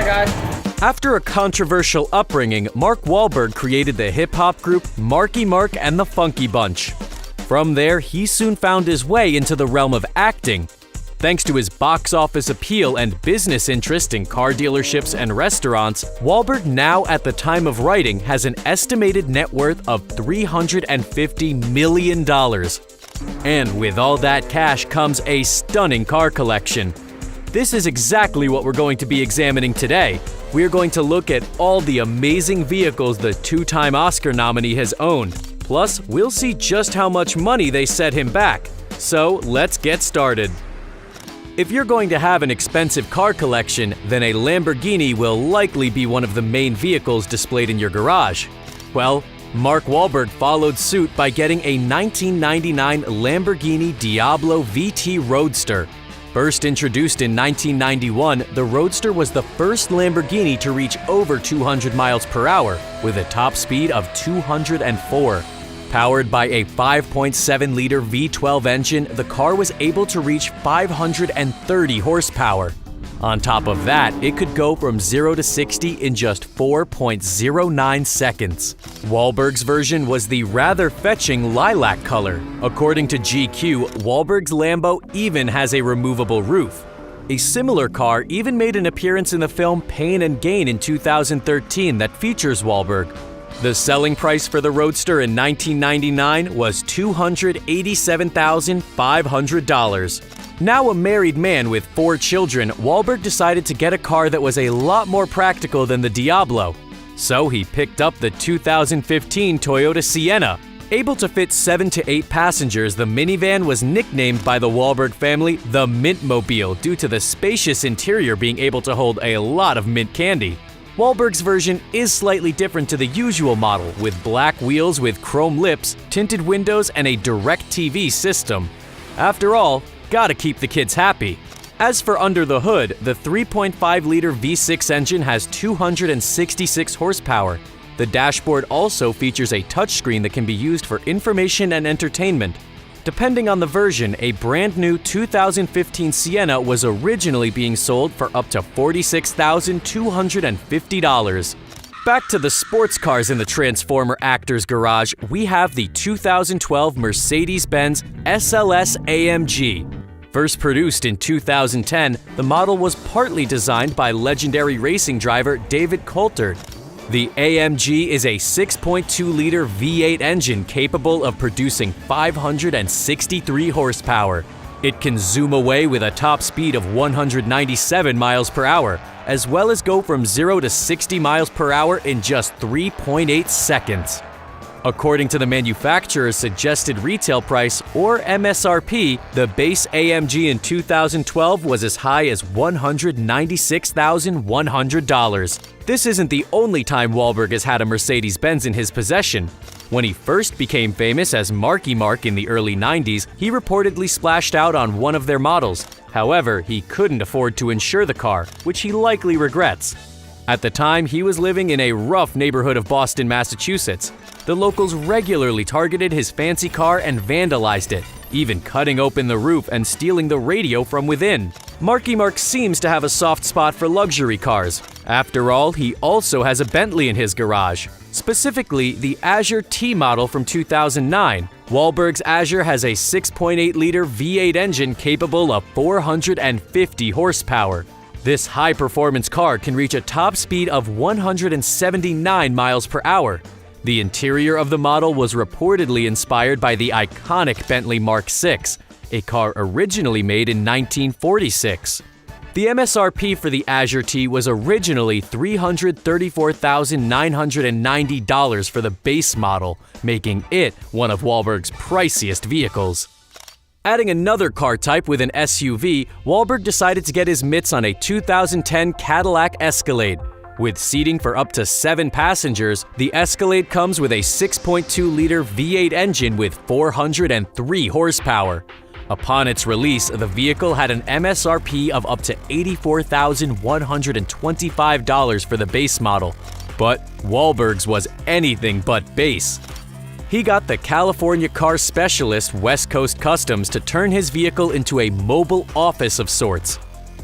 Bye, guys. After a controversial upbringing, Mark Wahlberg created the hip-hop group Marky Mark and the Funky Bunch. From there, he soon found his way into the realm of acting. Thanks to his box office appeal and business interest in car dealerships and restaurants, Wahlberg now, at the time of writing, has an estimated net worth of $350 million. And with all that cash comes a stunning car collection. This is exactly what we're going to be examining today. We're going to look at all the amazing vehicles the two-time Oscar nominee has owned. Plus, we'll see just how much money they set him back. So, let's get started. If you're going to have an expensive car collection, then a Lamborghini will likely be one of the main vehicles displayed in your garage. Well, Mark Wahlberg followed suit by getting a 1999 Lamborghini Diablo VT Roadster. First introduced in 1991, the Roadster was the first Lamborghini to reach over 200 miles per hour with a top speed of 204. Powered by a 5.7-liter V12 engine, the car was able to reach 530 horsepower. On top of that, it could go from 0 to 60 in just 4.09 seconds. Wahlberg's version was the rather fetching lilac color. According to GQ, Wahlberg's Lambo even has a removable roof. A similar car even made an appearance in the film Pain and Gain in 2013 that features Wahlberg. The selling price for the Roadster in 1999 was $287,500. Now a married man with 4 children, Wahlberg decided to get a car that was a lot more practical than the Diablo. So he picked up the 2015 Toyota Sienna. Able to fit 7 to 8 passengers, the minivan was nicknamed by the Wahlberg family the Mintmobile due to the spacious interior being able to hold a lot of mint candy. Wahlberg's version is slightly different to the usual model, with black wheels with chrome lips, tinted windows, and a DirecTV system. After all, gotta keep the kids happy. As for under the hood, the 3.5-liter V6 engine has 266 horsepower. The dashboard also features a touchscreen that can be used for information and entertainment. Depending on the version, a brand new 2015 Sienna was originally being sold for up to $46,250. Back to the sports cars in the Transformer actor's garage, we have the 2012 Mercedes-Benz SLS AMG. First produced in 2010, the model was partly designed by legendary racing driver David Coulthard. The AMG is a 6.2-liter V8 engine capable of producing 563 horsepower. It can zoom away with a top speed of 197 miles per hour, as well as go from 0 to 60 miles per hour in just 3.8 seconds. According to the manufacturer's suggested retail price, or MSRP, the base AMG in 2012 was as high as $196,100. This isn't the only time Wahlberg has had a Mercedes-Benz in his possession. When he first became famous as Marky Mark in the early 90s, he reportedly splashed out on one of their models. However, he couldn't afford to insure the car, which he likely regrets. At the time, he was living in a rough neighborhood of Boston, Massachusetts. The locals regularly targeted his fancy car and vandalized it, even cutting open the roof and stealing the radio from within. Marky Mark seems to have a soft spot for luxury cars. After all, he also has a Bentley in his garage, specifically the Azure T model from 2009. Wahlberg's Azure has a 6.8-liter V8 engine capable of 450 horsepower. This high-performance car can reach a top speed of 179 miles per hour. The interior of the model was reportedly inspired by the iconic Bentley Mark VI, a car originally made in 1946. The MSRP for the Azure T was originally $334,990 for the base model, making it one of Wahlberg's priciest vehicles. Adding another car type with an SUV, Wahlberg decided to get his mitts on a 2010 Cadillac Escalade. With seating for up to 7 passengers, the Escalade comes with a 6.2-liter V8 engine with 403 horsepower. Upon its release, the vehicle had an MSRP of up to $84,125 for the base model, but Wahlberg's was anything but base. He got the California car specialist West Coast Customs to turn his vehicle into a mobile office of sorts.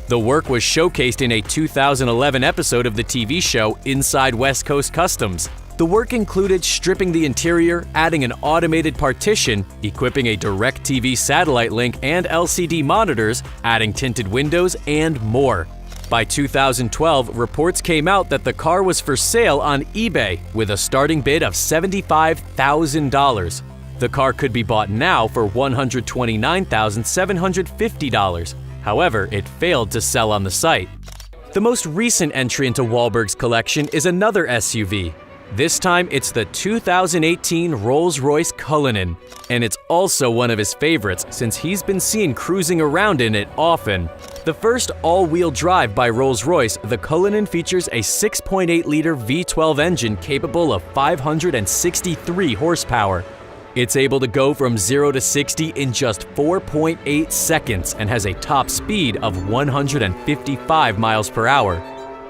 The work was showcased in a 2011 episode of the TV show Inside West Coast Customs. The work included stripping the interior, adding an automated partition, equipping a DirecTV satellite link and LCD monitors, adding tinted windows, and more. By 2012, reports came out that the car was for sale on eBay with a starting bid of $75,000. The car could be bought now for $129,750. However, it failed to sell on the site. The most recent entry into Wahlberg's collection is another SUV. This time, it's the 2018 Rolls-Royce Cullinan, and it's also one of his favorites since he's been seen cruising around in it often. The first all-wheel drive by Rolls-Royce, the Cullinan features a 6.8-liter V12 engine capable of 563 horsepower. It's able to go from 0 to 60 in just 4.8 seconds and has a top speed of 155 miles per hour.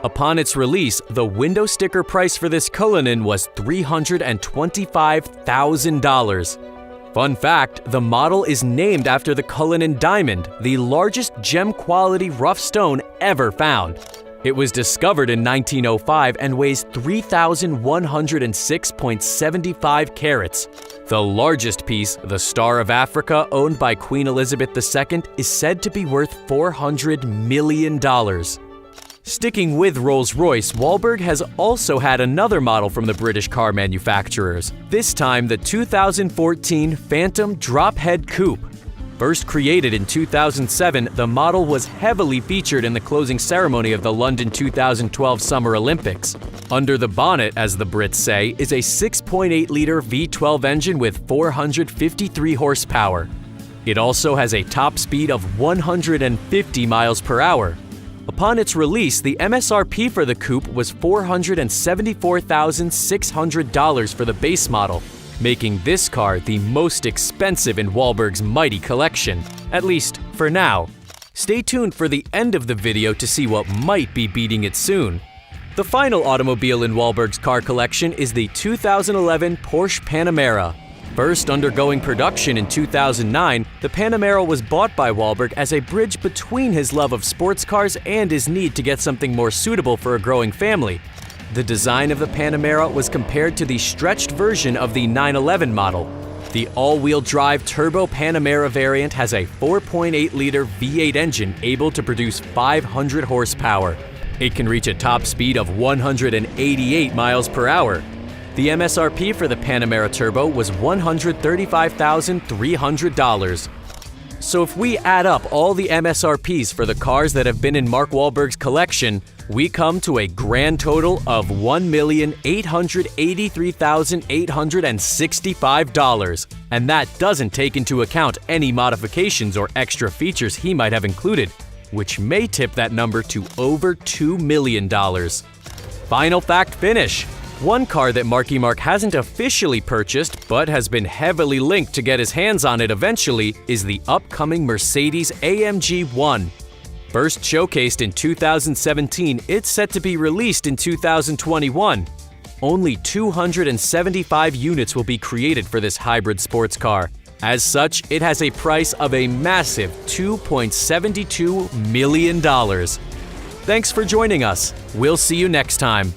Upon its release, the window sticker price for this Cullinan was $325,000. Fun fact, the model is named after the Cullinan diamond, the largest gem-quality rough stone ever found. It was discovered in 1905 and weighs 3,106.75 carats. The largest piece, the Star of Africa, owned by Queen Elizabeth II, is said to be worth $400 million. Sticking with Rolls-Royce, Wahlberg has also had another model from the British car manufacturers, this time the 2014 Phantom Drophead Coupé. First created in 2007, the model was heavily featured in the closing ceremony of the London 2012 Summer Olympics. Under the bonnet, as the Brits say, is a 6.8-liter V12 engine with 453 horsepower. It also has a top speed of 150 miles per hour. Upon its release, the MSRP for the coupe was $474,600 for the base model, making this car the most expensive in Wahlberg's mighty collection, at least for now. Stay tuned for the end of the video to see what might be beating it soon. The final automobile in Wahlberg's car collection is the 2011 Porsche Panamera. First undergoing production in 2009, the Panamera was bought by Wahlberg as a bridge between his love of sports cars and his need to get something more suitable for a growing family. The design of the Panamera was compared to the stretched version of the 911 model. The all-wheel drive turbo Panamera variant has a 4.8-liter V8 engine able to produce 500 horsepower. It can reach a top speed of 188 miles per hour. The MSRP for the Panamera Turbo was $135,300. So if we add up all the MSRPs for the cars that have been in Mark Wahlberg's collection, we come to a grand total of $1,883,865. And that doesn't take into account any modifications or extra features he might have included, which may tip that number to over $2 million. Final fact finish. One car that Marky Mark hasn't officially purchased, but has been heavily linked to get his hands on it eventually, is the upcoming Mercedes AMG One. First showcased in 2017, it's set to be released in 2021. Only 275 units will be created for this hybrid sports car. As such, it has a price of a massive $2.72 million. Thanks for joining us. We'll see you next time.